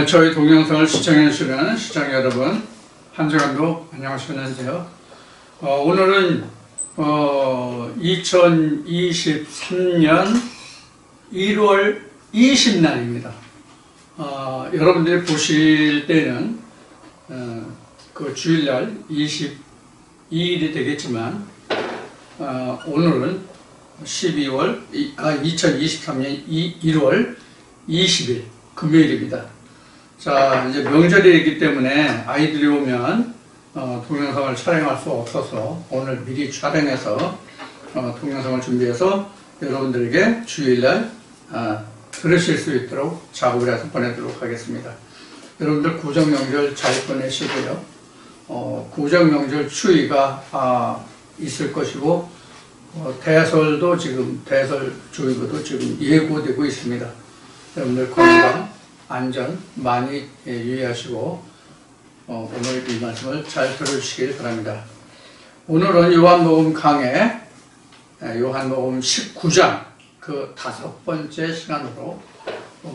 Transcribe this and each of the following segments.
저희 동영상을 시청해 주시는 시청자 여러분, 한 주간도 안녕하셨는지요. 오늘은 2023년 1월 20날입니다. 여러분들이 보실 때는 그 주일날 22일이 되겠지만, 오늘은 2023년 1월 20일 금요일입니다. 자, 이제 명절이기 때문에 아이들이 오면 동영상을 촬영할 수 없어서 오늘 미리 촬영해서 동영상을 준비해서 여러분들에게 주일날 들으실 수 있도록 작업을 해서 보내도록 하겠습니다. 여러분들 구정명절 잘 보내시고요. 구정명절 추위가 있을 것이고, 대설도 지금 대설주의보도 지금 예고되고 있습니다. 여러분들 건강, 안전 많이 유의하시고 오늘 이 말씀을 잘 들어주시길 바랍니다. 오늘은 요한복음 강해 요한복음 19장 그 5번째 시간으로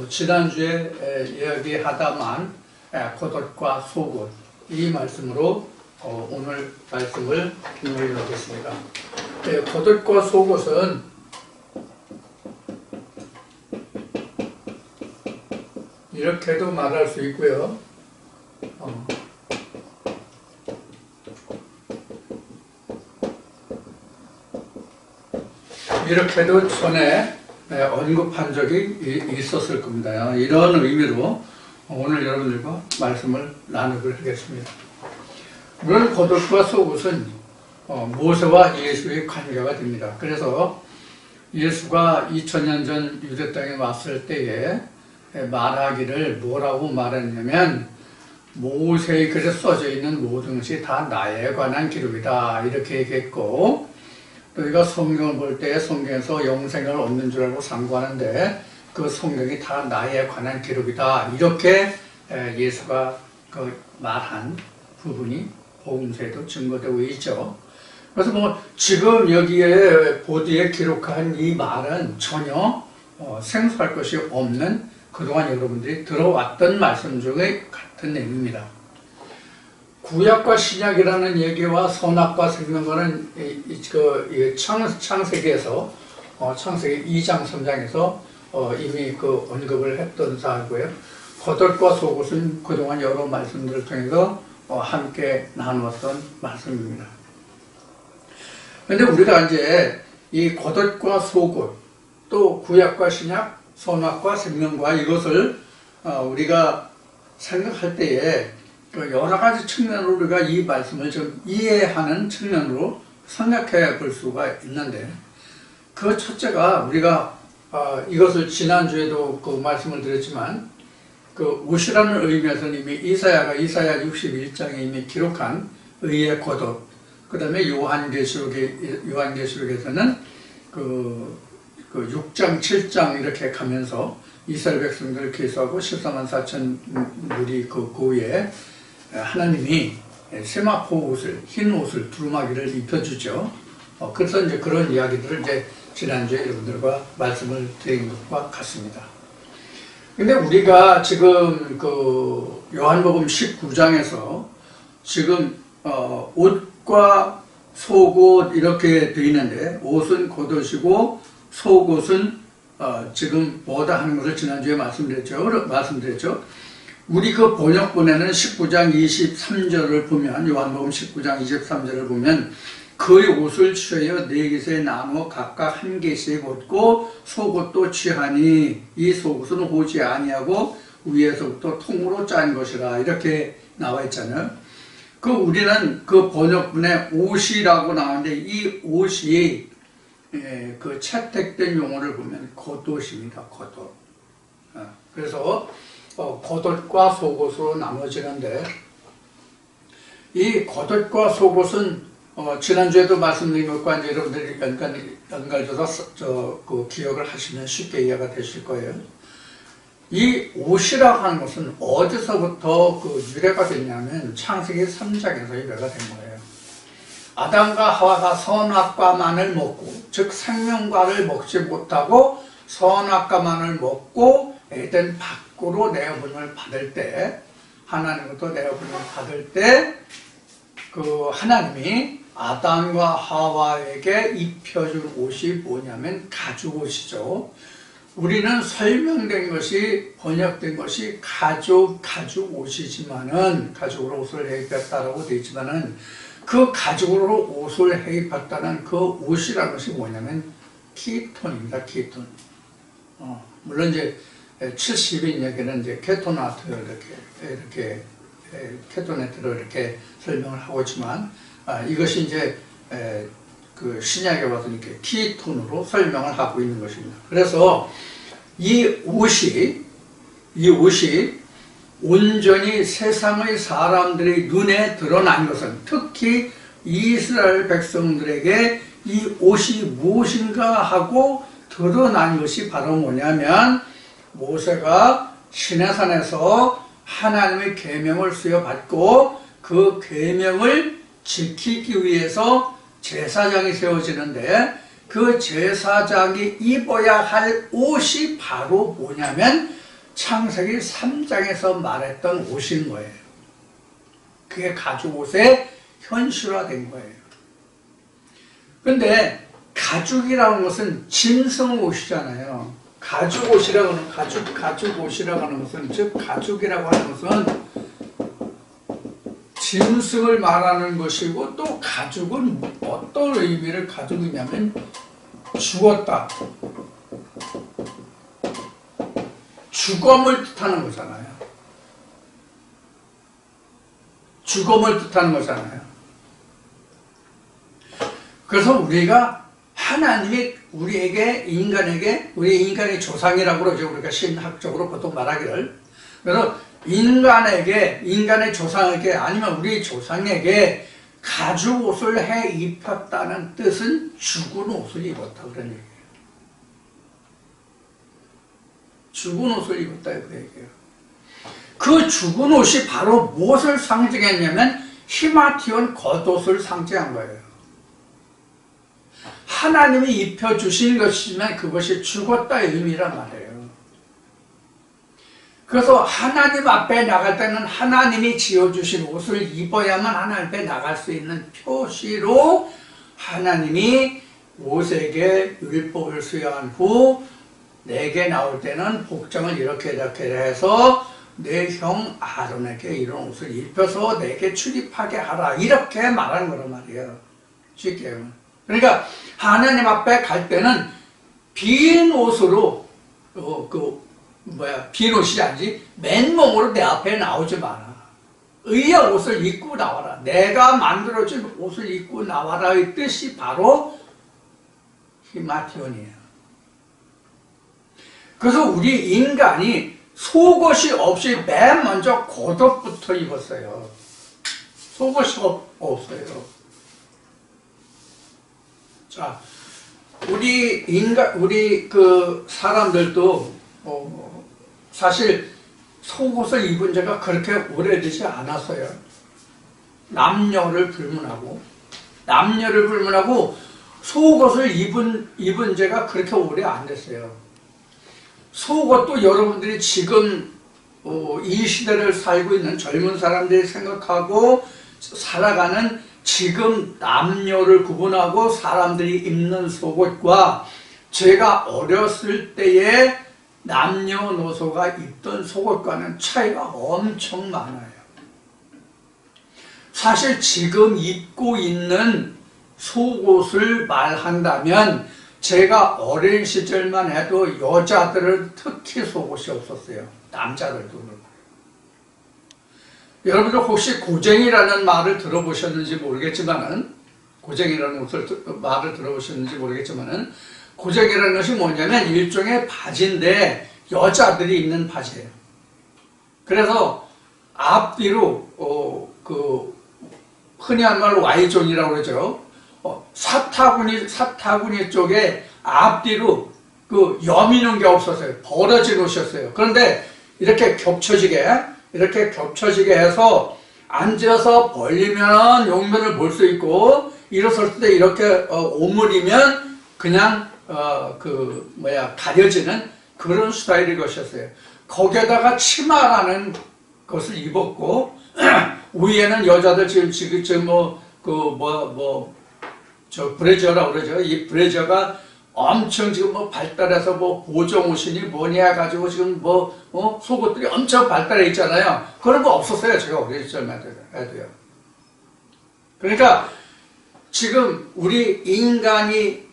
지난주에 이야기하다만 겉옷과 속옷 이 말씀으로 오늘 말씀을 인용하겠습니다. 겉옷과 속옷은 이렇게도 말할 수 있고요. 이렇게도 전에 언급한 적이 있었을 겁니다. 이런 의미로 오늘 여러분들과 말씀을 나누도록 하겠습니다. 물론 겉옷과 속옷은 모세와 예수의 관계가 됩니다. 그래서 예수가 2000년 전 유대 땅에 왔을 때에 말하기를 뭐라고 말했냐면, 모세의 글에 써져 있는 모든 것이 다 나에 관한 기록이다 이렇게 얘기했고, 또 우리가 성경을 볼 때 성경에서 영생을 얻는 줄 알고 상고하는데 그 성경이 다 나에 관한 기록이다 이렇게 예수가 그 말한 부분이 복음서에도 증거되고 있죠. 그래서 지금 여기에 보드에 기록한 이 말은 전혀 생소할 것이 없는 그동안 여러분들이 들어왔던 말씀 중에 같은 내용입니다. 구약과 신약이라는 얘기와 선악과 생명과는 창세기에서 창세기 2장 3장에서 이미 그 언급을 했던 사항이고요. 겉옷과 속옷은 그동안 여러 말씀들을 통해서 함께 나누었던 말씀입니다. 그런데 우리가 이제 이 겉옷과 속옷, 또 구약과 신약, 선악과 생명과 이것을 우리가 생각할 때에 여러 가지 측면으로 우리가 이 말씀을 좀 이해하는 측면으로 생각해 볼 수가 있는데, 그 첫째가 우리가 이것을 지난주에도 그 말씀을 드렸지만, 그 옷이라는 의미에서는 이미 이사야 61장에 이미 기록한 의의 겉옷, 그 다음에 요한계시록에서는 그 6장, 7장 이렇게 가면서 이스라엘 백성들을 계수하고 14만 4천 무리 그 고에 하나님이 세마포 옷을, 흰 옷을, 두루마기를 입혀주죠. 그래서 이제 그런 이야기들을 이제 지난주에 여러분들과 말씀을 드린 것과 같습니다. 근데 우리가 지금 그 요한복음 19장에서 지금 옷과 속옷 이렇게 되어 있는데, 옷은 겉옷이고 속옷은 지금 뭐다 하는 것을 지난주에 말씀드렸죠. 우리 그 번역본에는 19장 23절을 보면, 요한복음 19장 23절을 보면, 그의 옷을 취하여 4개씩 나누어 각각 한 개씩 얻고 속옷도 취하니 이 속옷은 오지 아니하고 위에서부터 통으로 짠 것이라 이렇게 나와 있잖아요. 그 우리는 그 번역본에 옷이라고 나왔는데, 이 옷이 그 채택된 용어를 보면 겉옷입니다. 겉옷. 그래서 겉옷과 속옷으로 나눠지는데, 이 겉옷과 속옷은 지난주에도 말씀드린 것과 이제 여러분들이 연결져서 그 기억을 하시면 쉽게 이해가 되실 거예요. 이 옷이라고 하는 것은 어디서부터 그 유래가 됐냐면 창세기 3장에서 유래가 된 거예요. 아담과 하와가 선악과만을 먹고, 즉 생명과를 먹지 못하고 선악과만을 먹고 에덴 밖으로 내어보냄을 받을 때, 하나님부터 내어보냄을 받을 때 그 하나님이 아담과 하와에게 입혀준 옷이 뭐냐면 가죽 옷이죠. 우리는 설명된 것이, 번역된 것이 가죽 옷이지만은, 가죽으로 옷을 해 입혔다라고 되어 있지만은, 그 가죽으로 옷을 해 입혔다는 그 옷이라는 것이 뭐냐면 키톤입니다. 키톤. 물론 이제 70인에게는 이제 케토나트 이렇게 케토네트로 이렇게 설명을 하고 있지만, 이것이 이제 그 신약에 와서 이렇게 키톤으로 설명을 하고 있는 것입니다. 그래서 이 옷이 온전히 세상의 사람들의 눈에 드러난 것은, 특히 이스라엘 백성들에게 이 옷이 무엇인가 하고 드러난 것이 바로 뭐냐면, 모세가 시내산에서 하나님의 계명을 수여받고 그 계명을 지키기 위해서 제사장이 세워지는데, 그 제사장이 입어야 할 옷이 바로 뭐냐면 창세기 3장에서 말했던 옷인 거예요. 그게 가죽 옷의 현실화된 거예요. 근데 가죽이라는 것은 짐승 옷이잖아요. 가죽 옷이라고 하는 것은, 즉 가죽이라고 하는 것은 짐승을 말하는 것이고, 또 가죽은 어떤 의미를 가지고 있냐면 죽었다, 죽음을 뜻하는 거잖아요. 죽음을 뜻하는 거잖아요. 그래서 우리가 하나님이 우리에게, 우리 인간의 조상이라고 그러죠. 우리가 신학적으로 보통 말하기를. 그래서 인간의 조상에게, 아니면 우리 조상에게 가죽 옷을 해 입혔다는 뜻은 죽은 옷을 입었다, 그런 얘기예요. 죽은 옷을 입었다, 그 얘기예요. 그 죽은 옷이 바로 무엇을 상징했냐면 히마티온 겉옷을 상징한 거예요. 하나님이 입혀주신 것이지만 그것이 죽었다의 의미란 말이에요. 그래서 하나님 앞에 나갈 때는 하나님이 지어주신 옷을 입어야만 하나님 앞에 나갈 수 있는 표시로, 하나님이 모세에게 율법을 수여한 후 내게 나올 때는 복장을 이렇게 해서 내 형 아론에게 이런 옷을 입혀서 내게 출입하게 하라, 이렇게 말하는 거란 말이에요. 쉽게 하면. 그러니까 하나님 앞에 갈 때는 빈 옷으로, 빈 옷이 아니지, 맨몸으로 내 앞에 나오지 마라. 의의 옷을 입고 나와라. 내가 만들어준 옷을 입고 나와라의 뜻이 바로 히마티온이에요. 그래서 우리 인간이 속옷이 없이 맨 먼저 겉옷부터 입었어요. 속옷이 없어요. 자, 우리 그 사람들도 사실 속옷을 입은 지가 그렇게 오래되지 않았어요. 남녀를 불문하고 속옷을 입은 지가 그렇게 오래 안 됐어요. 속옷도 여러분들이 지금 이 시대를 살고 있는 젊은 사람들이 생각하고 살아가는, 지금 남녀를 구분하고 사람들이 입는 속옷과 제가 어렸을 때의 남녀노소가 입던 속옷과는 차이가 엄청 많아요. 사실 지금 입고 있는 속옷을 말한다면, 제가 어린 시절만 해도 여자들은 특히 속옷이 없었어요. 남자들도 그렇고. 여러분들 혹시 고쟁이라는 말을 들어보셨는지 모르겠지만은, 고쟁이라는 말을 들어보셨는지 모르겠지만은, 고쟁이라는 것이 뭐냐면 일종의 바지인데 여자들이 입는 바지예요. 그래서 앞뒤로 흔히 한 말로 Y존이라고 그러죠. 사타구니 쪽에 앞뒤로 그 여미는 게 없었어요. 벌어진 옷이었어요. 그런데 이렇게 겹쳐지게 해서 앉아서 벌리면 용면을 볼 수 있고, 일어섰을 때 이렇게 오므리면 그냥 가려지는 그런 스타일의 것이었어요. 거기에다가 치마라는 것을 입었고, 위에는 여자들 브래저라고 그러죠. 이 브래저가 엄청 지금 발달해서 보정 옷이니 뭐니 해가지고 지금 속옷들이 엄청 발달해 있잖아요. 그런 거 없었어요. 제가 어릴 적만 해도요. 그러니까 지금 우리 인간이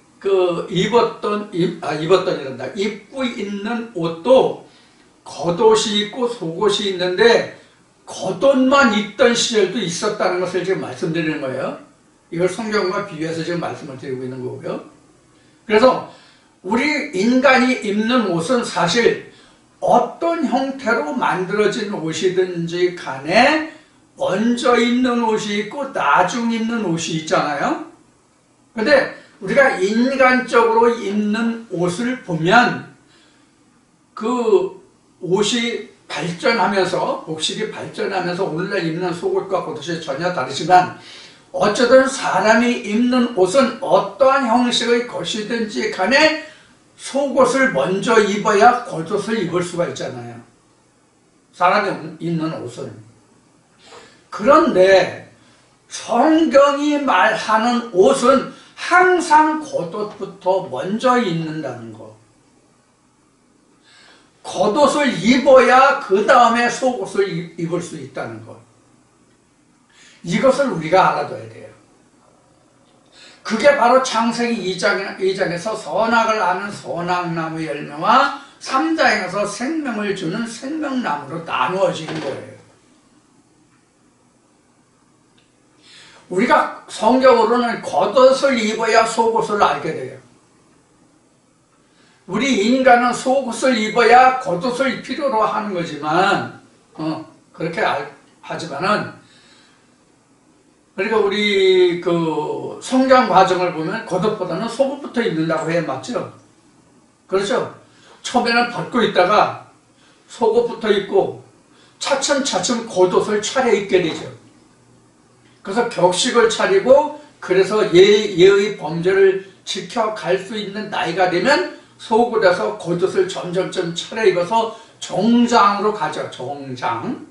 입고 있는 옷도 겉옷이 있고 속옷이 있는데 겉옷만 있던 시절도 있었다는 것을 지금 말씀드리는 거예요. 이걸 성경과 비교해서 지금 말씀을 드리고 있는 거고요. 그래서 우리 인간이 입는 옷은 사실 어떤 형태로 만들어진 옷이든지 간에 먼저 입는 옷이 있고 나중 입는 옷이 있잖아요. 근데 우리가 인간적으로 입는 옷을 보면 그 옷이 발전하면서, 복식이 발전하면서 오늘날 입는 속옷과 겉옷이 전혀 다르지만 어쨌든 사람이 입는 옷은 어떠한 형식의 것이든지 간에 속옷을 먼저 입어야 겉옷을 입을 수가 있잖아요. 사람이 입는 옷은. 그런데 성경이 말하는 옷은 항상 겉옷부터 먼저 입는다는 거. 겉옷을 입어야 그 다음에 속옷을 입을 수 있다는 것. 이것을 우리가 알아둬야 돼요. 그게 바로 창세기 2장에서 선악을 아는 선악나무 열매와 3장에서 생명을 주는 생명나무로 나누어지는 거예요. 우리가 성경으로는 겉옷을 입어야 속옷을 알게 돼요. 우리 인간은 속옷을 입어야 겉옷을 필요로 하는 거지만, 그렇게 하지만은, 그러니까 우리 성장 과정을 보면 겉옷보다는 속옷부터 입는다고 해야 맞죠? 그렇죠? 처음에는 벗고 있다가 속옷부터 입고 차츰차츰 겉옷을 차려입게 되죠. 그래서 격식을 차리고, 그래서 예의 범죄를 지켜갈 수 있는 나이가 되면 속옷에서 겉옷을 점점점 차려입어서 정장으로 가죠. 정장.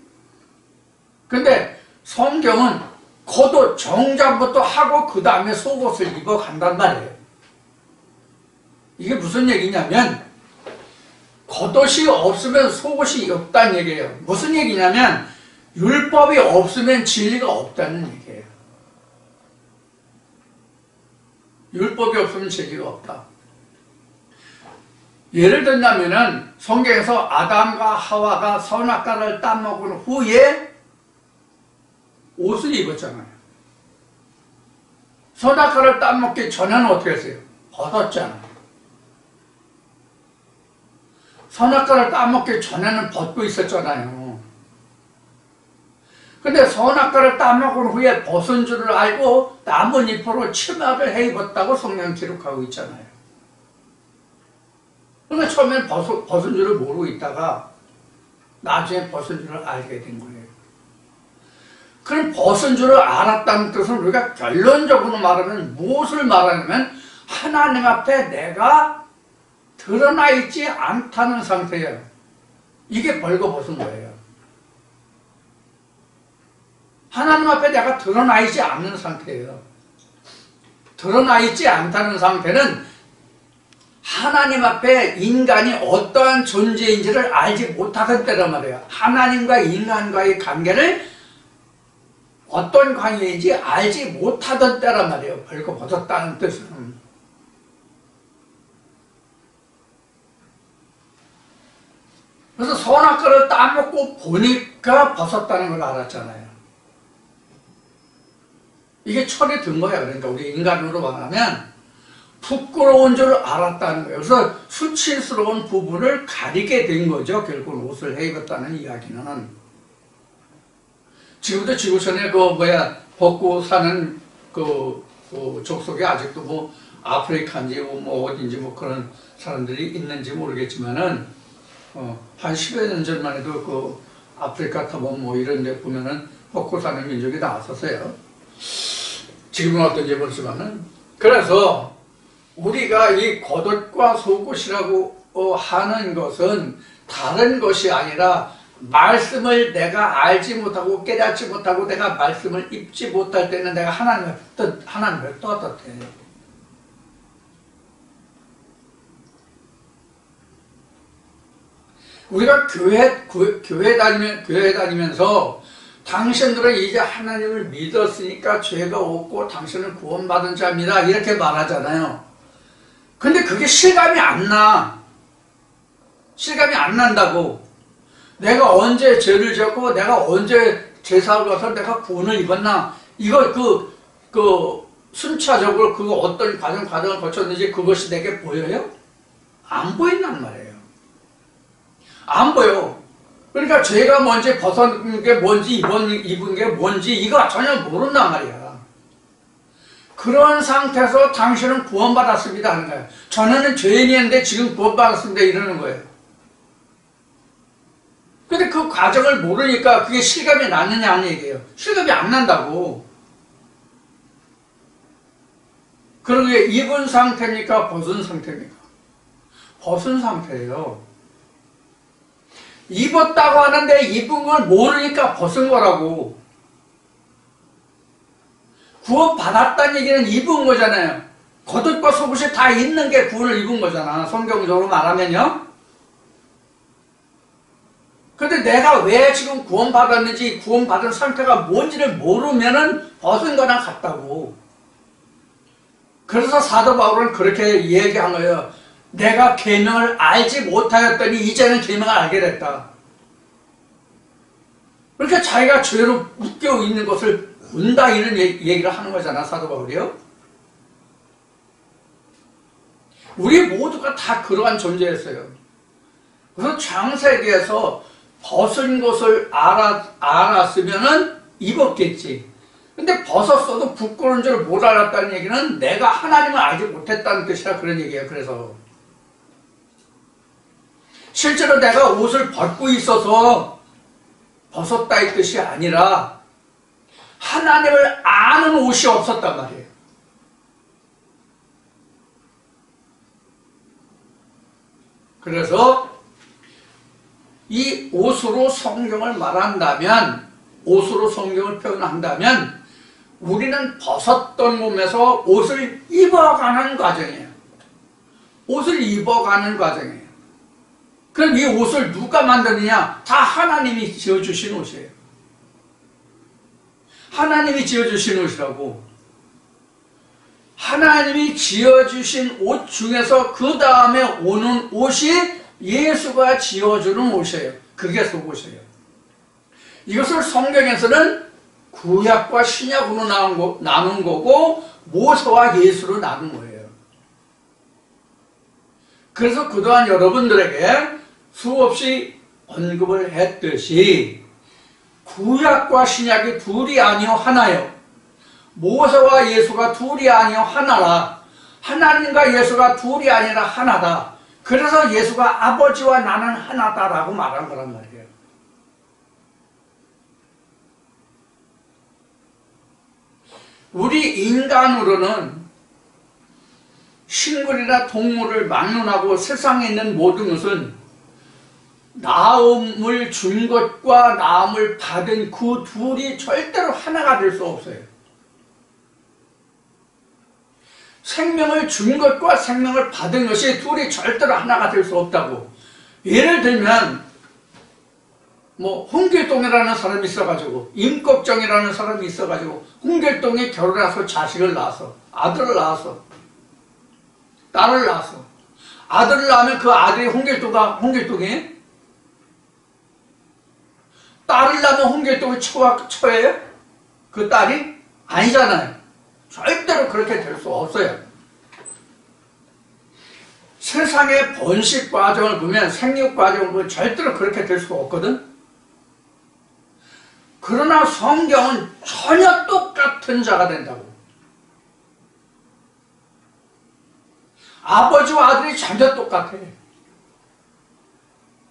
근데 성경은 겉옷 정장부터 하고 그 다음에 속옷을 입어간단 말이에요. 이게 무슨 얘기냐면 겉옷이 없으면 속옷이 없다는 얘기예요. 무슨 얘기냐면 율법이 없으면 진리가 없다는 얘기예요. 율법이 없으면 진리가 없다. 예를 든다면은 성경에서 아담과 하와가 선악과를 따먹은 후에 옷을 입었잖아요. 선악과를 따먹기 전에는 어떻게 했어요? 벗었잖아요. 선악과를 따먹기 전에는 벗고 있었잖아요. 근데 선악과를 따먹은 후에 벗은 줄을 알고 나뭇잎으로 치마를 해 입었다고 성경 기록하고 있잖아요. 그러니까 처음엔 벗은 줄을 모르고 있다가 나중에 벗은 줄을 알게 된 거예요. 그럼 벗은 줄을 알았다는 뜻은 우리가 결론적으로 말하면 무엇을 말하냐면 하나님 앞에 내가 드러나 있지 않다는 상태예요. 이게 벌거벗은 거예요. 하나님 앞에 내가 드러나 있지 않는 상태예요. 드러나 있지 않다는 상태는 하나님 앞에 인간이 어떠한 존재인지를 알지 못하던 때란 말이에요. 하나님과 인간과의 관계를 어떤 관계인지 알지 못하던 때란 말이에요. 벌거벗었다는 뜻은. 그래서 선악과를 따먹고 보니까 벗었다는 걸 알았잖아요. 이게 철이 든 거야. 그러니까 우리 인간으로 말하면 부끄러운 줄 알았다는 거예요. 그래서 수치스러운 부분을 가리게 된 거죠. 결국은 옷을 해 입었다는 이야기는. 지금도 지구촌에 벗고 사는 족속이 아직도 아프리카인지 어딘지 그런 사람들이 있는지 모르겠지만은, 한 10여 년 전만 해도 아프리카 타본 이런 데 보면은 벗고 사는 민족이 나왔었어요. 지금은 어떤지 모르지만은. 그래서 우리가 이 겉옷과 속옷이라고 하는 것은 다른 것이 아니라 말씀을 내가 알지 못하고 깨닫지 못하고 내가 말씀을 입지 못할 때는 내가 하나님을 떳떳해. 우리가 교회 다니면서 당신들은 이제 하나님을 믿었으니까 죄가 없고 당신은 구원받은 자입니다. 이렇게 말하잖아요. 근데 그게 실감이 안 나. 실감이 안 난다고. 내가 언제 죄를 지었고 내가 언제 제사를 가서 내가 구원을 입었나. 이거 순차적으로 그 어떤 과정을 거쳤는지 그것이 내게 보여요? 안 보인단 말이에요. 안 보여. 그러니까 죄가 뭔지 벗은 게 뭔지 입은 게 뭔지 이거 전혀 모른단 말이야. 그런 상태에서 당신은 구원받았습니다 하는 거예요. 전에는 죄인이었는데 지금 구원받았습니다 이러는 거예요. 근데 그 과정을 모르니까 그게 실감이 나느냐 하는 얘기예요. 실감이 안 난다고. 그런 게 입은 상태입니까? 벗은 상태입니까? 벗은 상태예요. 입었다고 하는데 입은 걸 모르니까 벗은 거라고. 구원받았다는 얘기는 입은 거잖아요. 겉옷과 속옷이 다 있는 게 구원을 입은 거잖아. 성경적으로 말하면요. 근데 내가 왜 지금 구원받았는지 구원받은 상태가 뭔지를 모르면은 벗은 거랑 같다고. 그래서 사도 바울은 그렇게 얘기한 거예요. 내가 계명을 알지 못하였더니 이제는 계명을 알게 됐다. 그러니까 자기가 죄로 묶여 있는 것을 본다 이런 얘기를 하는 거잖아, 사도 바울이요. 우리 모두가 다 그러한 존재였어요. 그래서 창세기에서 벗은 것을 알았으면은 입었겠지. 근데 벗었어도 부끄러운 줄 못 알았다는 얘기는 내가 하나님을 알지 못했다는 뜻이라 그런 얘기예요. 그래서 실제로 내가 옷을 벗고 있어서 벗었다 이 뜻이 아니라 하나님을 아는 옷이 없었단 말이에요. 그래서 이 옷으로 성경을 말한다면, 옷으로 성경을 표현한다면 우리는 벗었던 몸에서 옷을 입어가는 과정이에요. 옷을 입어가는 과정이에요. 그럼 이 옷을 누가 만드느냐? 다 하나님이 지어주신 옷이에요. 하나님이 지어주신 옷이라고. 하나님이 지어주신 옷 중에서 그 다음에 오는 옷이 예수가 지어주는 옷이에요. 그게 속옷이에요. 이것을 성경에서는 구약과 신약으로 나눈 거고 모세와 예수로 나눈 거예요. 그래서 그동안 여러분들에게 수없이 언급을 했듯이 구약과 신약이 둘이 아니요 하나요. 모세와 예수가 둘이 아니요 하나라. 하나님과 예수가 둘이 아니라 하나다. 그래서 예수가 아버지와 나는 하나다라고 말한 거란 말이에요. 우리 인간으로는 식물이나 동물을 막론하고 세상에 있는 모든 것은 나음을 준 것과 나음을 받은 그 둘이 절대로 하나가 될 수 없어요. 생명을 준 것과 생명을 받은 것이 둘이 절대로 하나가 될 수 없다고. 예를 들면 홍길동이라는 사람이 있어가지고 임꺽정이라는 사람이 있어가지고 홍길동이 결혼해서 자식을 낳았어. 아들을 낳았어. 딸을 낳았어. 아들을 낳으면 그 아들이 홍길동이 딸을 낳으면 홍길동이 처예요? 그 딸이? 아니잖아요. 절대로 그렇게 될 수 없어요. 세상의 번식 과정을 보면, 생육 과정을 보면 절대로 그렇게 될 수가 없거든. 그러나 성경은 전혀 똑같은 자가 된다고. 아버지와 아들이 전혀 똑같아.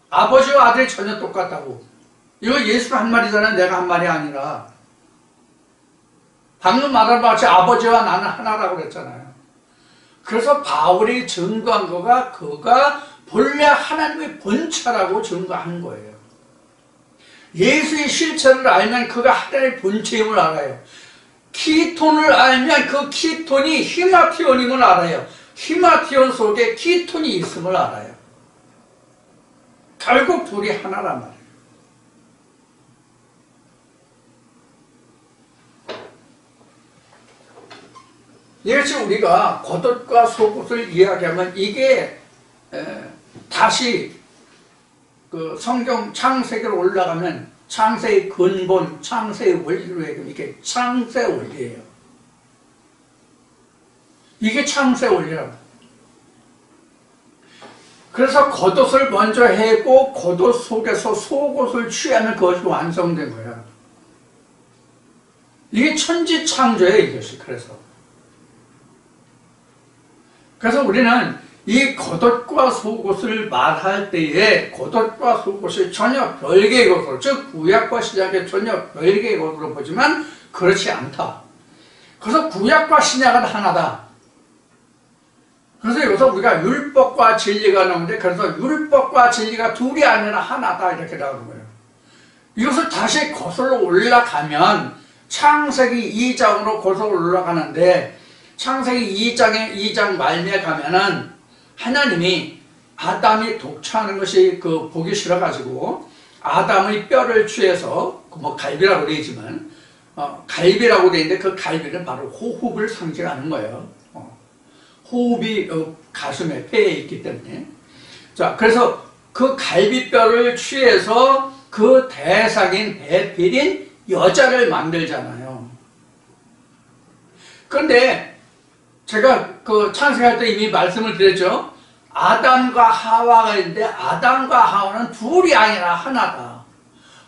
아버지와 아들이 전혀 똑같다고. 이거 예수가 한 말이잖아요. 내가 한 말이 아니라. 방금 말한 바 같이 아버지와 나는 하나라고 그랬잖아요. 그래서 바울이 증거한 거가 그가 본래 하나님의 본체라고 증거한 거예요. 예수의 실체를 알면 그가 하나님의 본체임을 알아요. 키톤을 알면 그 키톤이 히마티온임을 알아요. 히마티온 속에 키톤이 있음을 알아요. 결국 둘이 하나란 말이에요. 이것이 우리가 겉옷과 속옷을 이야기하면 이게 다시 그 성경 창세기로 올라가면 창세의 근본, 창세의 원리로 얘기하면 이게 창세 원리예요. 이게 창세 원리라고. 그래서 겉옷을 먼저 해고 겉옷 속에서 속옷을 취하면 그것이 완성된 거야. 이게 천지창조예요, 이것이. 그래서 우리는 이 겉옷과 속옷을 말할 때에 겉옷과 속옷이 전혀 별개의 것으로, 즉 구약과 신약의 전혀 별개의 것으로 보지만 그렇지 않다. 그래서 구약과 신약은 하나다. 그래서 여기서 우리가 율법과 진리가 나오는데, 그래서 율법과 진리가 둘이 아니라 하나다 이렇게 나오는 거예요. 이것을 다시 거슬러 올라가면 창세기 2장으로 거슬러 올라가는데, 창세기 2장 말미에 가면은 하나님이 아담이 독차하는 것이 보기 싫어가지고 아담의 뼈를 취해서 뭐 갈비라고 되어 있지만 갈비라고 되어 있는데 그 갈비는 바로 호흡을 상징하는 거예요. 호흡이 가슴에 폐에 있기 때문에. 자, 그래서 그 갈비뼈를 취해서 그 대상인 배필인 여자를 만들잖아요. 그런데 제가 창세할 때 이미 말씀을 드렸죠. 아담과 하와가 있는데 아담과 하와는 둘이 아니라 하나다.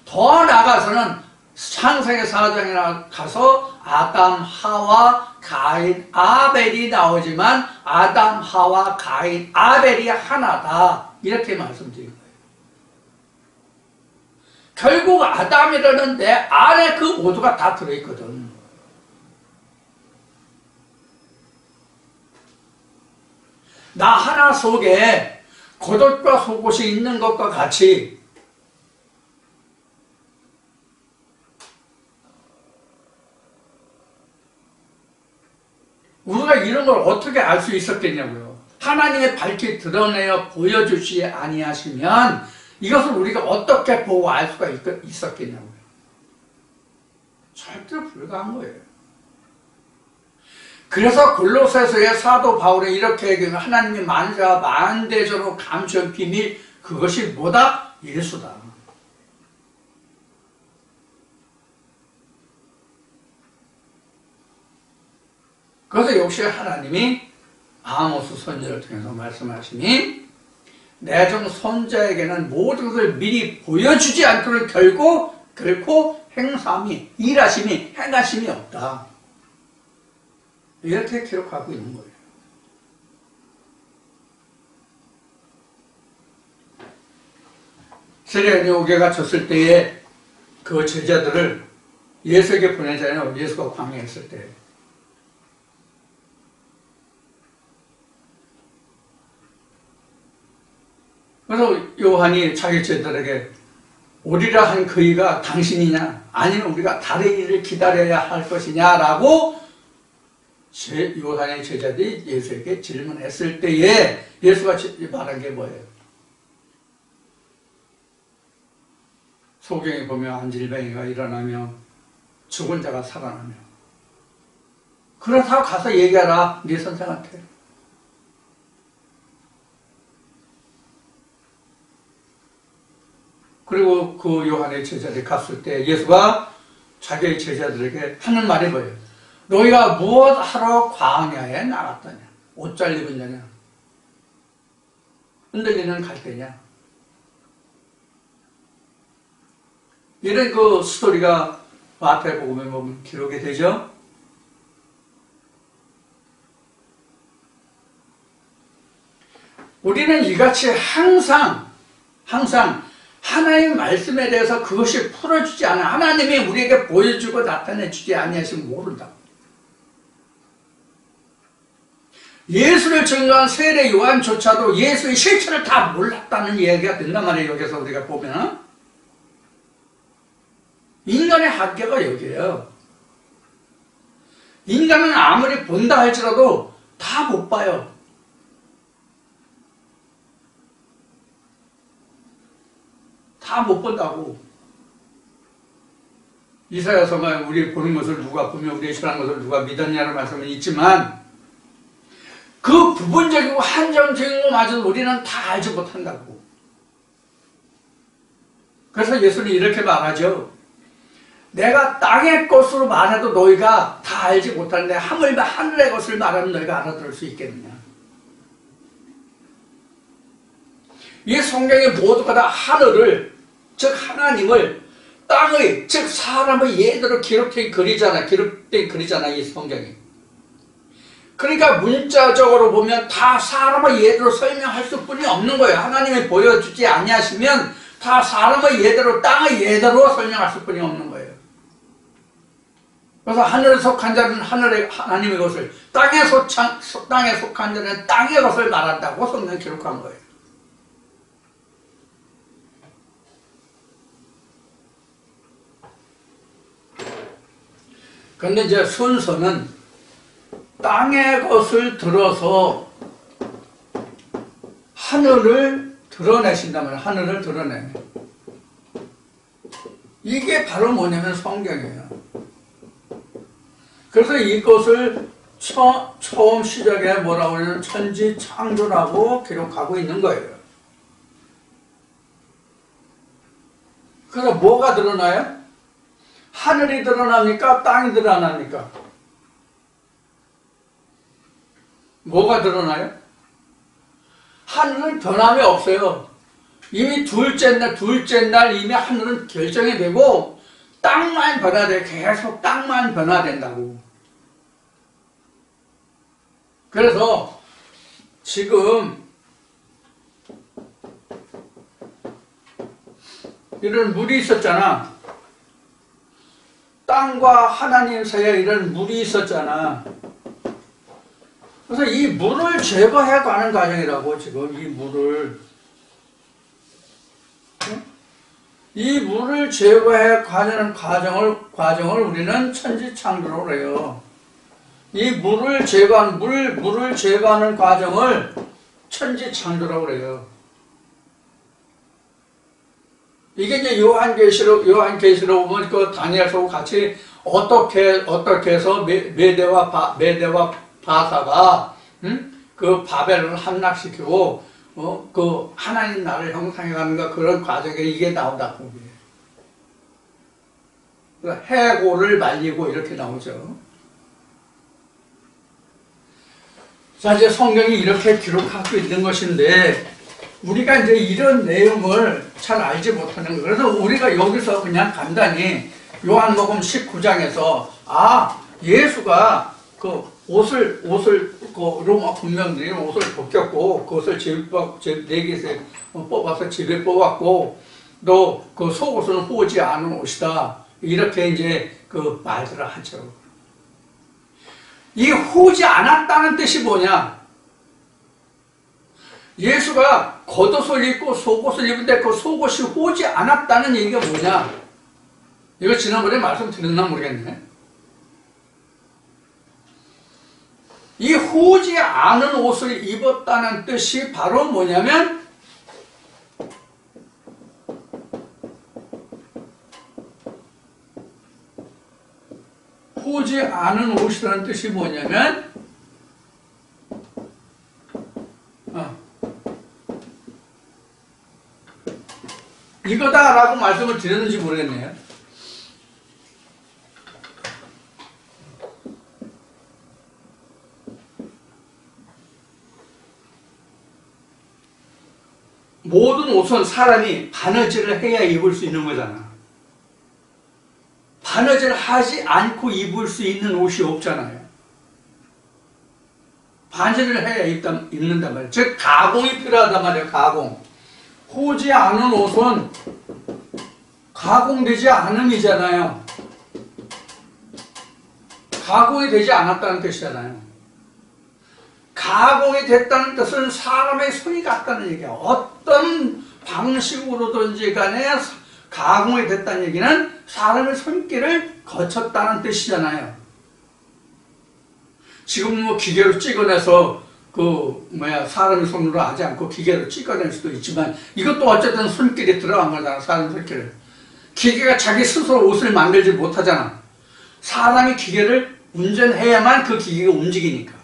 더 나아가서는 창세기 4장에 가서 아담, 하와, 가인, 아벨이 나오지만 아담, 하와, 가인, 아벨이 하나다. 이렇게 말씀드린 거예요. 결국 아담이라는 내 안에 그 모두가 다 들어있거든. 나 하나 속에 겉옷과 속옷이 있는 것과 같이 우리가 이런 걸 어떻게 알 수 있었겠냐고요. 하나님의 밝히 드러내어 보여주시지 아니하시면 이것을 우리가 어떻게 보고 알 수가 있었겠냐고요. 절대로 불가한 거예요. 그래서 골로새서의 사도 바울이 이렇게 얘기하면 하나님이 만사 만대전으로 감추는 비밀, 그것이 뭐다? 예수다. 그래서 역시 하나님이 아모스 선지자를 통해서 말씀하시니 내 종 선자에게는 모든 것을 미리 보여주지 않도록 결코 행함이, 일하심이, 행하심이 없다. 이렇게 기록하고 있는 거예요. 세례요한이 오게가 졌을 때에 그 제자들을 예수에게 보내잖아요. 예수가 광야에 있을 때. 그래서 요한이 자기 제자들에게 오리라 한 그이가 당신이냐 아니면 우리가 다른 일을 기다려야 할 것이냐라고 요한의 제자들이 예수에게 질문했을 때에 예수가 말한 게 뭐예요? 소경에 보면 안질병이가 일어나며 죽은 자가 살아나며 그렇다고 가서 얘기하라 네 선생한테. 그리고 그 요한의 제자들이 갔을 때 예수가 자기의 제자들에게 하는 말이 뭐예요? 너희가 무엇 하러 광야에 나갔더냐? 옷 잘 입은 자냐? 흔들리는 갈대냐? 이런 그 스토리가 마태복음에 보면 기록이 되죠? 우리는 이같이 항상 하나님의 말씀에 대해서 그것이 풀어주지 않아. 하나님이 우리에게 보여주고 나타내주지 아니하시면 모른다. 예수를 증거한 세례 요한조차도 예수의 실체를 다 몰랐다는 이야기가 된단 말이에요. 여기서 우리가 보면 인간의 한계가 여기에요. 인간은 아무리 본다 할지라도 다 못 봐요. 다 못 본다고. 이사야서만 우리 보는 것을 누가 보며 우리의 실한 것을 누가 믿었냐는 말씀은 있지만 그 부분적이고 한정적인 것마저도 우리는 다 알지 못한다고. 그래서 예수는 이렇게 말하죠. 내가 땅의 것으로 말해도 너희가 다 알지 못하는데 하물며 하늘의 것을 말하면 너희가 알아들을 수 있겠느냐. 이 성경의 모두가 다 하늘을, 즉 하나님을, 땅의, 즉 사람의 예대로 기록된 글이잖아, 이 성경이. 그러니까 문자적으로 보면 다 사람의 예대로 설명할 수뿐이 없는 거예요. 하나님이 보여주지 아니하시면 다 사람의 예대로, 땅의 예대로 설명할 수뿐이 없는 거예요. 그래서 하늘에 속한 자는 하나님의 것을, 땅에 속한 자는 땅의 것을 말한다고 성경 기록한 거예요. 그런데 이제 순서는 땅의 것을 들어서 하늘을 드러내신단 말이에요. 하늘을 드러내. 이게 바로 뭐냐면 성경이에요. 그래서 이것을 처음 시작에 뭐라고 하냐면 천지창조라고 기록하고 있는 거예요. 그래서 뭐가 드러나요? 하늘이 드러납니까? 땅이 드러납니까? 뭐가 드러나요? 하늘은 변함이 없어요. 이미 둘째 날 이미 하늘은 결정이 되고 땅만 변화돼. 계속 땅만 변화된다고. 그래서 지금 이런 물이 있었잖아. 땅과 하나님 사이에 이런 물이 있었잖아. 그래서 이 물을 제거해 가는 과정이라고. 지금 이 물을 제거해 가는 과정을 우리는 천지창조라고 그래요. 이 물을 제거하는 과정을 천지창조라고 그래요. 이게 이제 요한계시록 보면 그 다니엘서하고 같이 어떻게 해서 메대와 바사가 그 바벨을 함락시키고 그 하나님 나라를 형성해가는가 그런 과정에 이게 나온다고. 해고를 말리고 이렇게 나오죠. 자, 이제 성경이 이렇게 기록하고 있는 것인데 우리가 이제 이런 내용을 잘 알지 못하는 거예요. 그래서 우리가 여기서 그냥 간단히 요한복음 19장에서 예수가 그 옷을 그 로마 군병들이 옷을 벗겼고 그것을 내기에서 뽑아서 집에 뽑았고 또 그 속옷은 후지 않은 옷이다. 이렇게 이제 그 말들을 하죠. 이 후지 않았다는 뜻이 뭐냐? 예수가 겉옷을 입고 속옷을 입은데 그 속옷이 후지 않았다는 얘기가 뭐냐? 이거 지난번에 말씀드렸나 모르겠네. 이 후지 않은 옷을 입었다는 뜻이 바로 뭐냐면 후지 않은 옷이라는 뜻이 뭐냐면 이거다라고 말씀을 드렸는지 모르겠네요. 모든 옷은 사람이 바느질을 해야 입을 수 있는 거잖아. 바느질 하지 않고 입을 수 있는 옷이 없잖아요. 바느질을 해야 입는단 말이에요. 즉 가공이 필요하단 말이에요. 가공. 후지 않은 옷은 가공되지 않음이잖아요. 가공이 되지 않았다는 뜻이잖아요. 가공이 됐다는 뜻은 사람의 손이 갔다는 얘기야. 어떤 방식으로든지 간에 가공이 됐다는 얘기는 사람의 손길을 거쳤다는 뜻이잖아요. 지금 뭐 기계로 찍어내서 사람의 손으로 하지 않고 기계로 찍어낼 수도 있지만 이것도 어쨌든 손길이 들어간 거잖아. 사람 손길을. 기계가 자기 스스로 옷을 만들지 못하잖아. 사람이 기계를 운전해야만 그 기계가 움직이니까.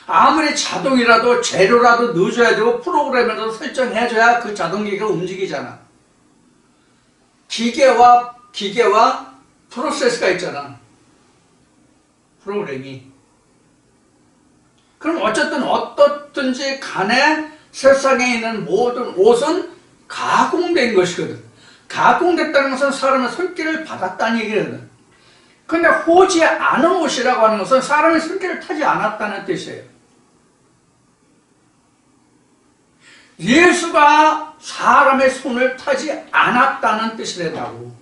아무리 자동이라도 재료라도 넣어줘야 되고 프로그램에도 설정해줘야 그 자동기계가 움직이잖아. 기계와 프로세스가 있잖아. 프로그램이. 그럼 어쨌든 어떻든지 간에 세상에 있는 모든 옷은 가공된 것이거든. 가공됐다는 것은 사람의 손길을 받았다는 얘기거든. 근데 호지 않은 옷이라고 하는 것은 사람의 손길을 타지 않았다는 뜻이에요. 예수가 사람의 손을 타지 않았다는 뜻이 된다고.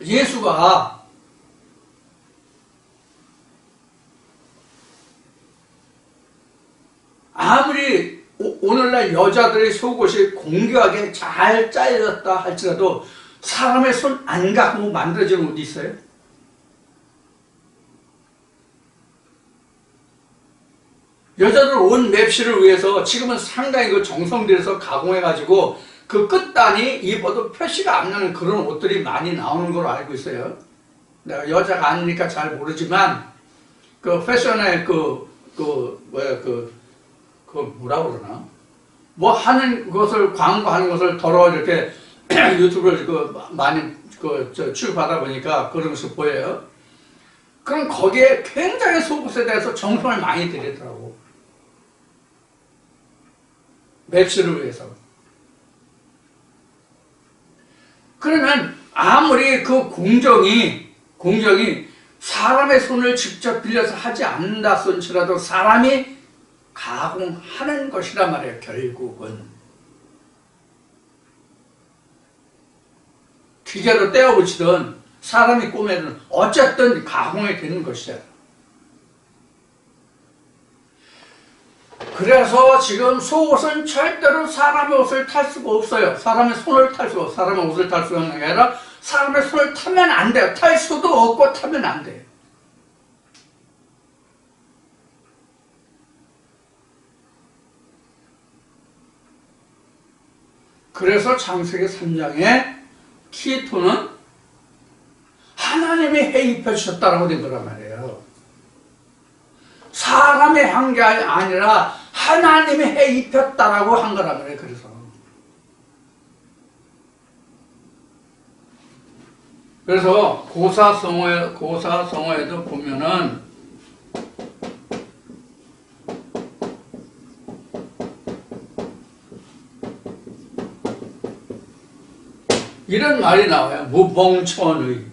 예수가 아무리 오늘날 여자들의 속옷이 공교하게 잘 짜여졌다 할지라도 사람의 손 안 갖고 만들어진 옷이 있어요? 여자들 옷 맵시를 위해서 지금은 상당히 그 정성 들여서 가공해가지고 그 끝단이 입어도 표시가 안 나는 그런 옷들이 많이 나오는 걸로 알고 있어요. 내가 여자가 아니니까 잘 모르지만 그 패션의 뭐라 그러나? 뭐 하는 것을, 광고하는 것을 더러 이렇게 유튜브를 많이 취급하다 보니까 그런 것을 보여요. 그럼 거기에 굉장히 속옷에 대해서 정성을 많이 들이더라고. 맵시를 위해서. 그러면 아무리 그 공정이 사람의 손을 직접 빌려서 하지 않는다 손치라도 사람이 가공하는 것이란 말이에요. 결국은 기계로 떼어붙이든 사람이 꼬매든 어쨌든 가공이 되는 것이잖아. 그래서 지금 속옷은 절대로 사람의 옷을 탈 수가 없어요. 사람의 손을 탈 수가 없어요. 사람의 옷을 탈 수가 없는 게 아니라 사람의 손을 타면 안 돼요. 탈 수도 없고 타면 안 돼요. 그래서 창세기 3장에 키토는 하나님이 해입해 주셨다라고 된 거란 말이에요. 사람이 한 게 아니라 하나님이 해입혔다라고 한 거란 말이에요. 그래서 고사성어에도 보면은 이런 말이 나와요. 무봉천의.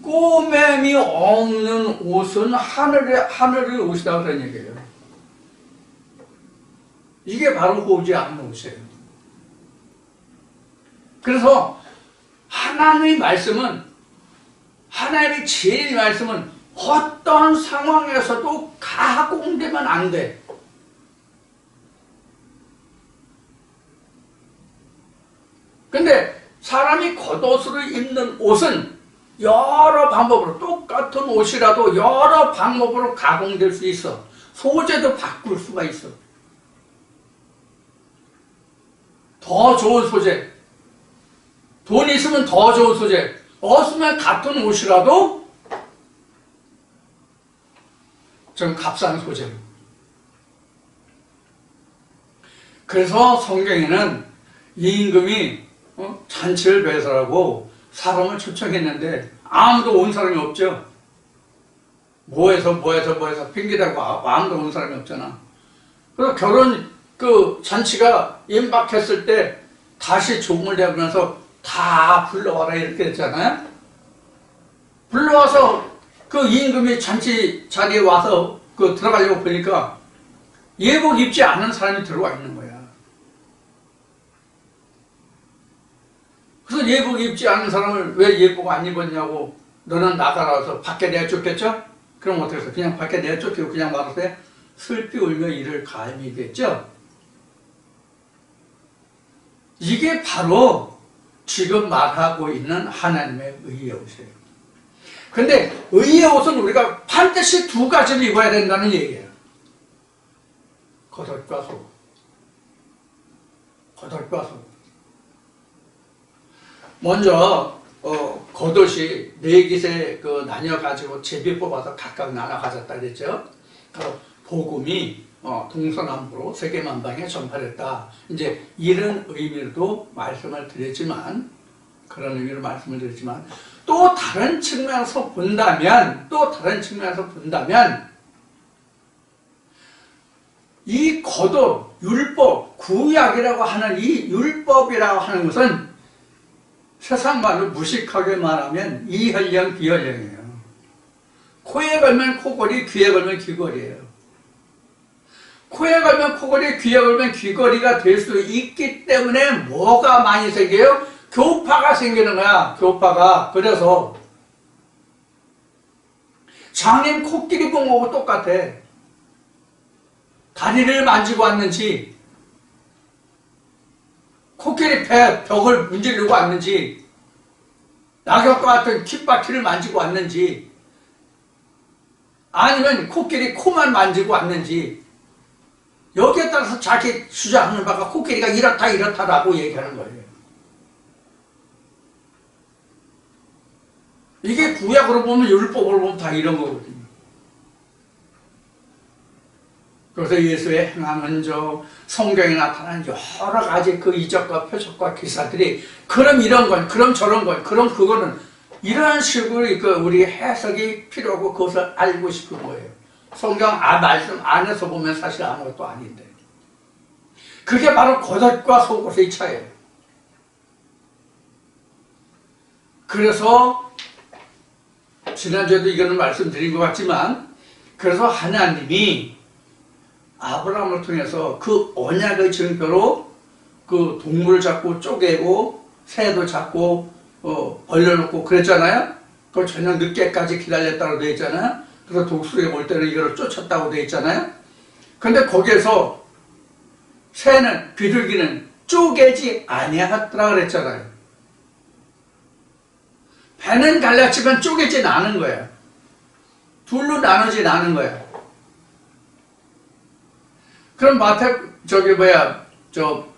꼬매미 없는 옷은 하늘의 옷이다 그런 얘기예요. 이게 바로 호지 않는 옷이에요. 그래서 하나님의 말씀은, 하나님의 제일 말씀은 어떤 상황에서도 가공되면 안 돼. 근데 사람이 겉옷으로 입는 옷은 여러 방법으로, 똑같은 옷이라도 여러 방법으로 가공될 수 있어. 소재도 바꿀 수가 있어. 더 좋은 소재, 돈 있으면 더 좋은 소재, 없으면 같은 옷이라도 좀 값싼 소재로. 그래서 성경에는 임금이 잔치를 배설하고 사람을 초청했는데 아무도 온 사람이 없죠. 뭐해서 핑계대고 아무도 온 사람이 없잖아. 그래서 결혼 잔치가 임박했을 때 다시 종을 내면서 다 불러와라 이렇게 했잖아요. 불러와서 그 임금이 잔치 자리에 와서 들어가려고 보니까 예복 입지 않은 사람이 들어와 있는 거야. 그래서 예복 입지 않은 사람을 왜 예복 안 입었냐고 너는 나가라서 밖에 내쫓겠죠? 그럼 어떻게 해서 그냥 밖에 내쫓기고 그냥 말아서 슬피 울며 이를 가임이겠죠? 이게 바로 지금 말하고 있는 하나님의 의의 옷이에요. 근데 의의 옷은 우리가 반드시 두 가지를 입어야 된다는 얘기예요. 겉옷과 속. 겉옷과 속. 먼저 겉옷이 네 깃에 나뉘어가지고 제비 뽑아서 각각 나눠 가졌다 그랬죠. 복음이 동서남북으로 세계만방에 전파됐다. 이제 이런 의미로도 말씀을 드렸지만, 그런 의미로 말씀을 드렸지만, 또 다른 측면에서 본다면, 이 겉옷, 율법, 구약이라고 하는 이 율법이라고 하는 것은 세상 말로 무식하게 말하면 이혈령, 비혈령이에요. 코에 걸면 코걸이, 귀에 걸면 귀걸이에요. 코에 걸면 코걸이, 귀에 걸면 귀걸이가 될 수 있기 때문에 뭐가 많이 생겨요? 교파가 생기는 거야, 교파가. 그래서 장님 코끼리 본 거하고 똑같아. 다리를 만지고 왔는지, 코끼리 벽을 문지르고 왔는지, 낙엽과 같은 kit바퀴를 만지고 왔는지, 아니면 코끼리 코만 만지고 왔는지, 여기에 따라서 자기 주장하는 바가 코끼리가 이렇다라고 얘기하는 거예요. 이게 구약으로 보면, 율법으로 보면 다 이런 거거든요. 그래서 예수의 행한 흔적, 성경에 나타난 여러 가지 그 이적과 표적과 기사들이 그럼 이런 건, 그럼 저런 건, 그럼 그거는 이런 식으로 우리 해석이 필요하고 그것을 알고 싶은 거예요. 성경 말씀 안에서 보면 사실 아무것도 아닌데. 그게 바로 겉옷과 속옷의 차이예요. 그래서 지난주에도 이거는 말씀드린 것 같지만, 그래서 하나님이 아브라함을 통해서 그 언약의 증표로 그 동물을 잡고 쪼개고 새도 잡고 벌려놓고 그랬잖아요. 그걸 저녁 늦게까지 기다렸다고 되어 있잖아요. 그래서 독수리가 올 때는 이걸 쫓았다고 되어 있잖아요. 근데 거기에서 새는, 비둘기는 쪼개지 아니하더라 그랬잖아요. 배는 갈라치면 쪼개진 않은 거예요. 둘로 나누진 않은 거예요. 그럼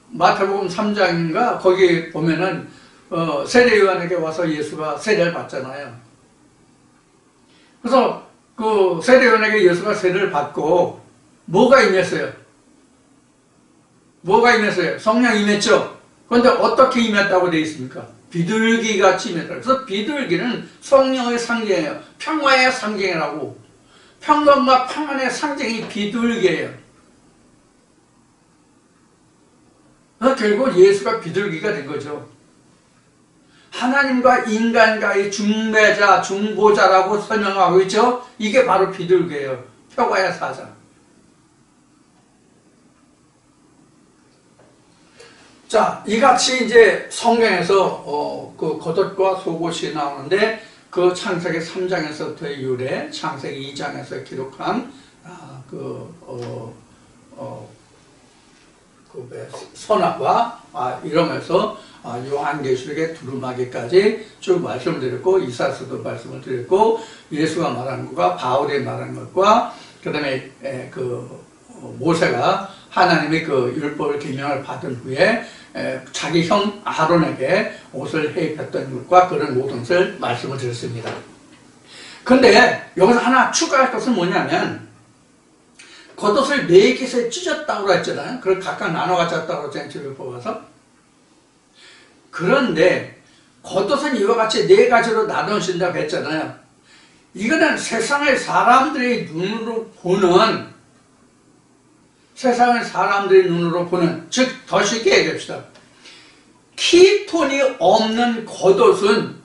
마태복음 3장인가 거기 보면은 세례요한에게 와서 예수가 세례를 받잖아요. 그래서 그 세례요한에게 예수가 세례를 받고 뭐가 임했어요? 성령이 임했죠. 그런데 어떻게 임했다고 되어 있습니까? 비둘기 같이 임했다. 그래서 비둘기는 성령의 상징이에요. 평화의 상징이라고. 평강과 평안의 상징이 비둘기예요. 그래서 결국 예수가 비둘기가 된 거죠. 하나님과 인간과의 중매자, 중보자라고 설명하고 있죠. 이게 바로 비둘기예요. 평화의 사자. 자, 이같이 이제 성경에서 그 겉옷과 속옷이 나오는데, 그 창세기 3장에서부터의 유래, 창세기 2장에서 기록한 선악과 이러면서 요한계시록의 두루마기까지 쭉 말씀을 드렸고, 이사야서도 말씀을 드렸고, 예수가 말하는 것과 바울이 말하는 것과, 그 다음에 모세가 하나님의 그 율법을 계명을 받은 후에 자기 형 아론에게 옷을 해입혔던 것과 그런 모든 것을 말씀을 드렸습니다. 근데 여기서 하나 추가할 것은 뭐냐면, 겉옷을 네 깃에 찢었다고 했잖아요. 그걸 각각 나눠 가졌다고 했잖아요. 집을 뽑아서. 그런데 겉옷은 이와 같이 네 가지로 나눠진다고 했잖아요. 이거는 세상의 사람들의 눈으로 보는, 즉 더 쉽게 얘기합시다. 키톤이 없는 겉옷은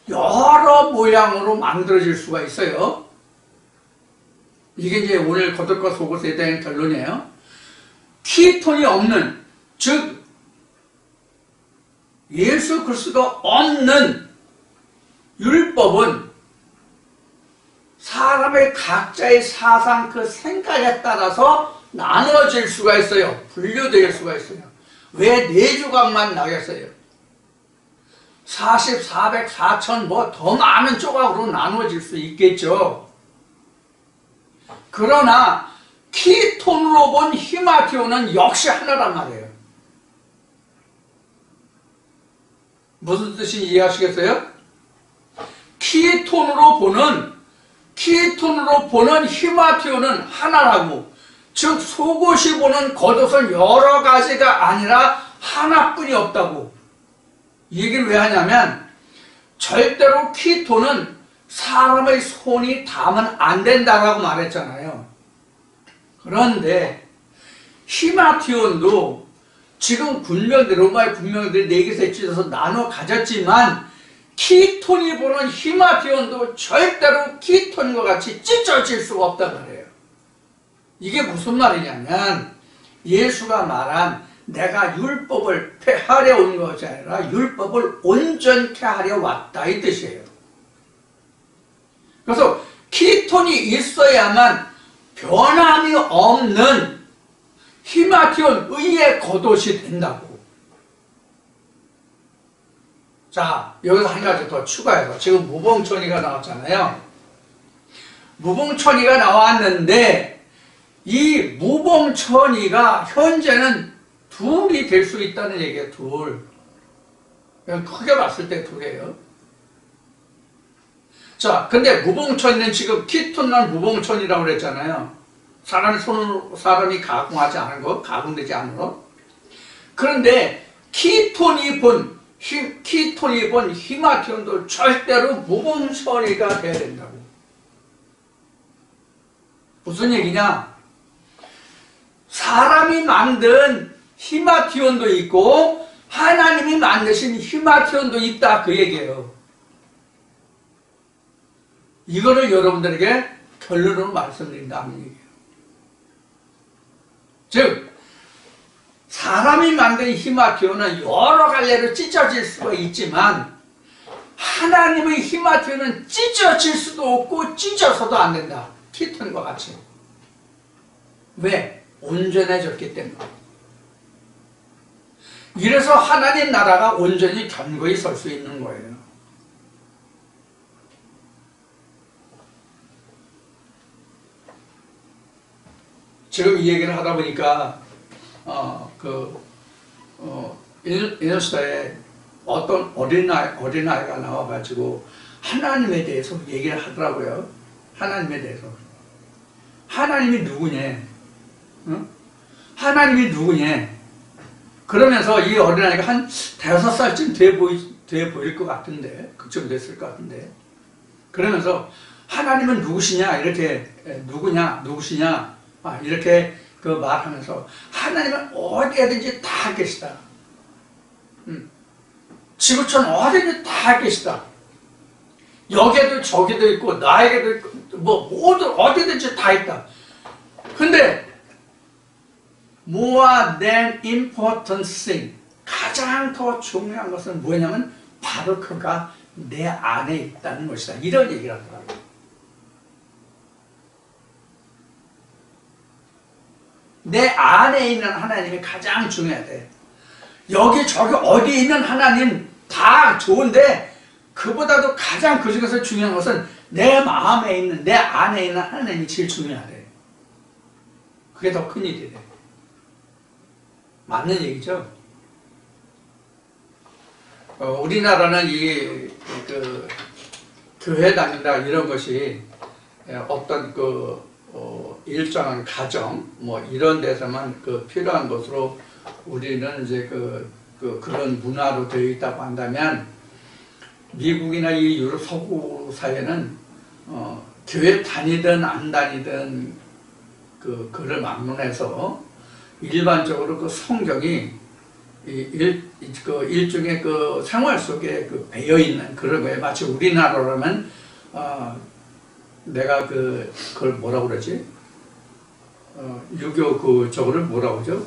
여러 모양으로 만들어질 수가 있어요. 이게 이제 오늘 겉옷과 속옷에 대한 결론이에요. 키톤이 없는, 즉 예수 그리스도가 없는 율법은 사람의 각자의 사상 그 생각에 따라서 나누어질 수가 있어요. 분류될 수가 있어요. 왜 4조각만 나겠어요? 40, 400, 4000 뭐 더 많은 조각으로 나누어질 수 있겠죠. 그러나 키톤으로 본 히마티오는 역시 하나란 말이에요. 무슨 뜻인지 이해하시겠어요? 키톤으로 보는 히마티오는 하나라고. 즉 속옷이 보는 겉옷은 여러 가지가 아니라 하나뿐이 없다고. 이 얘기를 왜 하냐면 절대로 키톤은 사람의 손이 닿으면 안 된다고 말했잖아요. 그런데 히마티온도 지금 로마의 군명들이 4개에 찢어서 나눠 가졌지만 키톤이 보는 히마티온도 절대로 키톤과 같이 찢어질 수가 없단 말이에요. 이게 무슨 말이냐면 예수가 말한 내가 율법을 폐하려 온 것이 아니라 율법을 온전케 하려 왔다 이 뜻이에요. 그래서 키톤이 있어야만 변함이 없는 히마티온 의의 겉옷이 된다고. 자, 여기서 한 가지 더 추가해서 지금 무봉천이가 나왔잖아요. 무봉천이가 나왔는데 이 무봉천이가 현재는 둘이 될 수 있다는 얘기예요. 둘. 크게 봤을 때 둘이에요. 자, 근데 무봉천이는 지금 키톤난 무봉천이라고 그랬잖아요. 사람이 가공하지 않은 거, 가공되지 않은 거. 그런데 키톤이 본 히마티온도 절대로 무봉천이가 돼야 된다고. 무슨 얘기냐? 사람이 만든 히마티온도 있고 하나님이 만드신 히마티온도 있다 그 얘기예요. 이거를 여러분들에게 결론으로 말씀드린다는 얘기예요. 즉 사람이 만든 히마티온은 여러 갈래로 찢어질 수가 있지만 하나님의 히마티온은 찢어질 수도 없고 찢어서도 안 된다. 키톤과 같이. 왜? 온전해졌기 때문에. 이래서 하나님 나라가 온전히 견고히 설 수 있는 거예요. 지금 이 얘기를 하다 보니까 인스타에 어떤 어린아이가 나와가지고 하나님에 대해서 얘기를 하더라고요. 하나님에 대해서. 하나님이 누구냐? 응? 하나님이 누구냐? 그러면서 이 어린아이가 한 5살쯤 돼 보일 것 같은데, 그쯤 됐을 것 같은데. 그러면서 하나님은 누구시냐? 이렇게, 누구시냐? 이렇게 그 말하면서 하나님은 어디에든지 다 계시다. 지구촌 어디든지 다 계시다. 여기에도 저기도 있고 나에게도 있고 뭐 모두 어디든지 다 있다. 근데 more than important thing, 가장 더 중요한 것은 뭐냐면 바로 그가 내 안에 있다는 것이다. 이런 얘기를 하더라고요. 내 안에 있는 하나님이 가장 중요하대. 여기 저기 어디 있는 하나님 다 좋은데 그보다도 가장 그 중에서 중요한 것은 내 마음에 있는, 내 안에 있는 하나님이 제일 중요하대. 그게 더 큰 일이래. 맞는 얘기죠? 우리나라는 교회 다닌다 이런 것이 어떤 일정한 가정 뭐 이런 데서만 필요한 것으로 우리는 이제 그런 문화로 되어 있다고 한다면 미국이나 이 유럽 서구 사회는 교회 다니든 안 다니든 그를 막론해서 일반적으로 그 성경이 일종의 생활 속에 배어 있는 그런 거예요. 마치 우리나라라면 내가 그걸 뭐라고 그러지? 유교 저거를 뭐라고 그러죠?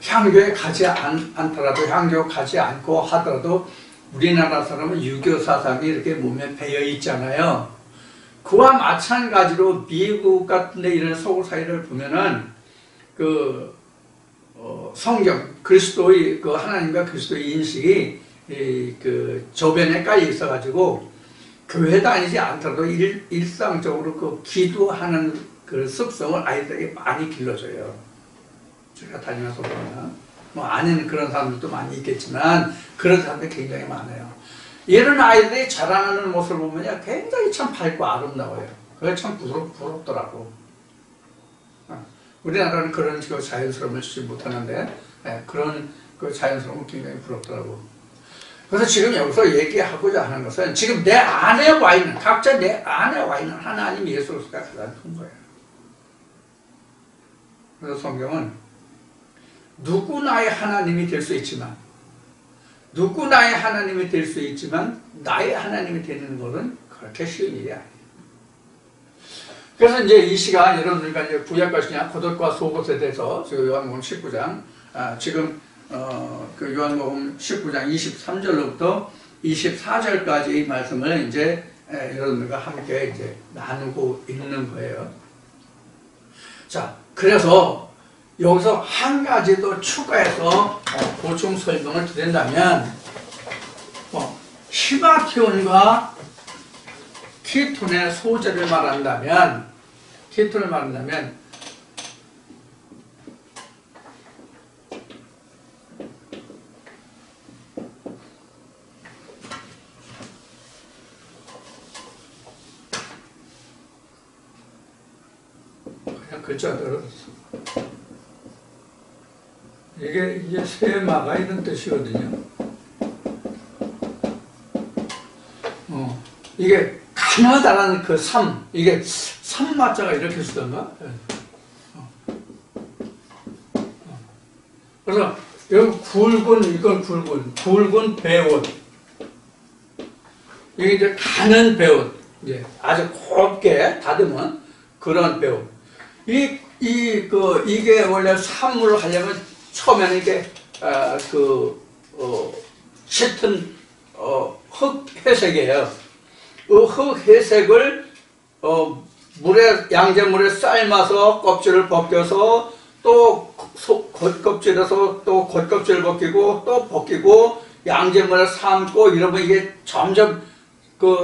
향교에 가지 않더라도, 향교 가지 않고 하더라도 우리나라 사람은 유교 사상이 이렇게 몸에 배어 있잖아요. 그와 마찬가지로 미국 같은 데 이런 서구 사회를 보면은 성경, 그리스도의 하나님과 그리스도의 인식이 저변에 깔려 있어가지고 교회 다니지 않더라도 일상적으로 기도하는 그 습성을 아이들에게 많이 길러줘요. 제가 다니면서 보면 안에는 그런 사람들도 많이 있겠지만 그런 사람들이 굉장히 많아요. 이런 아이들이 자라나는 모습을 보면 굉장히 참 밝고 아름다워요. 그게 참 부럽더라고. 우리나라는 그런 자연스러움을 주지 못하는데 그런 자연스러움은 굉장히 부럽더라고. 그래서 지금 여기서 얘기하고자 하는 것은 지금 내 안에 와 있는, 각자 내 안에 와 있는 하나님 예수 그리스도가 가장 큰 거예요. 그래서 성경은 누구나의 하나님이 될 수 있지만, 누구나의 하나님이 될 수 있지만 나의 하나님이 되는 것은 그렇게 쉬운 일이 아니에요. 그래서 이제 이 시간 여러분들과 이제 구약과 신약, 겉옷과 속옷에 대해서 요한복음 19장, 지금 그 요한복음 19장 23절로부터 24절까지의 말씀을 이제 여러분들과 함께 이제 나누고 있는 거예요. 자, 그래서 여기서 한 가지 더 추가해서 보충 설명을 드린다면, 히바티온과 키톤의 소재를 말한다면, 그냥 글자대로 이게 세마가 이런 뜻이거든요. 이게 가느다란 그 삶, 이게 삼마자가 이렇게 쓰던가? 그래서 여기 굵은 배옷. 이게 이제 가는 배옷. 이제 아주 곱게 다듬은 그런 배옷. 이게 원래 삶을 하려면 처음에는 이게 짙은 흑 회색이에요. 그 흑 회색을 양잿물에 삶아서 껍질을 벗겨서 또 겉껍질에서 또 겉껍질을 벗기고 또 벗기고 양잿물에 삶고 이러면 이게 점점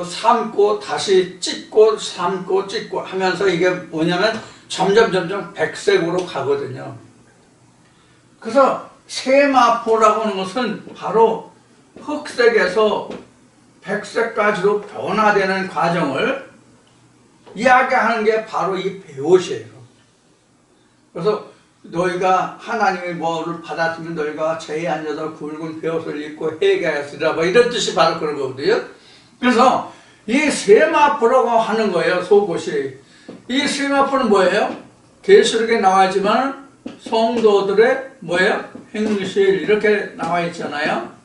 삶고 다시 찢고 삶고 찢고 하면서 이게 뭐냐면 점점 백색으로 가거든요. 그래서 세마포라고 하는 것은 바로 흑색에서 백색까지로 변화되는 과정을 이야기하는 게 바로 이 배옷이에요. 그래서 너희가 하나님의 뭐를 받았으면 너희가 제에 앉아서 굵은 배옷을 입고 회개하였으리라, 뭐 이런 뜻이 바로 그런 거거든요. 그래서 이 세마포라고 하는 거예요. 속옷이. 이 세마포는 뭐예요? 계시록에 나와 있지만 성도들의 뭐예요? 행실 이렇게 나와 있잖아요.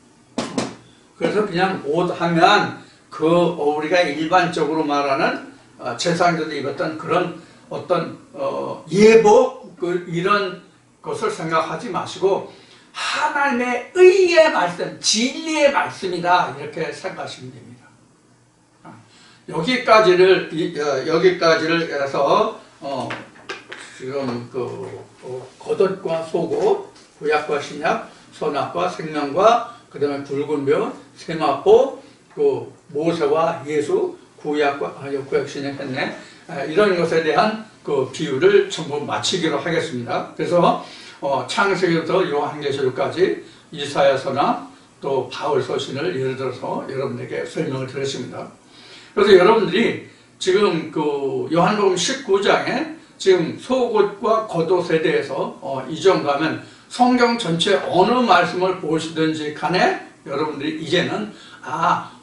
그래서 그냥 옷 하면 우리가 일반적으로 말하는 제사장들이 입었던 그런 어떤 예복 이런 것을 생각하지 마시고 하나님의 의의 말씀, 진리의 말씀이다 이렇게 생각하시면 됩니다. 여기까지를 해서 지금 겉옷과 속옷, 구약과 신약, 선악과 생명과 그 다음에 붉은 배옷, 세마포, 모세와 예수, 구약 신약 했네. 이런 것에 대한 비유를 전부 마치기로 하겠습니다. 그래서 창세기부터 요한계시록까지 이사야서나 또 바울 서신을 예를 들어서 여러분에게 설명을 드렸습니다. 그래서 여러분들이 지금 요한복음 19장에 지금 속옷과 겉옷에 대해서 이 정도 하면 성경 전체 어느 말씀을 보시든지 간에 여러분들이 이제는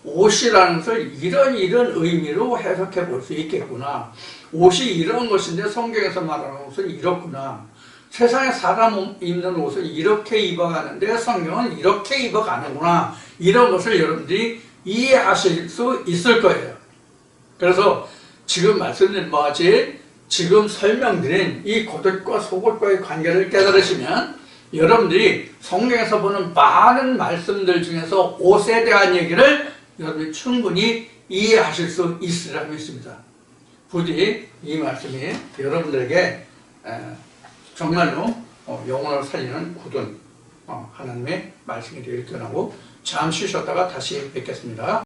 옷이라는 것을 이런 의미로 해석해 볼 수 있겠구나. 옷이 이런 것인데 성경에서 말하는 옷은 이렇구나. 세상에 사람 입는 옷은 이렇게 입어가는데 성경은 이렇게 입어가는구나. 이런 것을 여러분들이 이해하실 수 있을 거예요. 그래서 지금 말씀드린 바같이 지금 설명드린 이 겉옷과 속옷과의 관계를 깨달으시면 여러분들이 성경에서 보는 많은 말씀들 중에서 옷에 대한 얘기를 여러분이 충분히 이해하실 수 있으리라 믿습니다. 부디 이 말씀이 여러분들에게 정말로 영혼을 살리는 굳은 하나님의 말씀이 되길 기원하고 잠시 쉬었다가 다시 뵙겠습니다.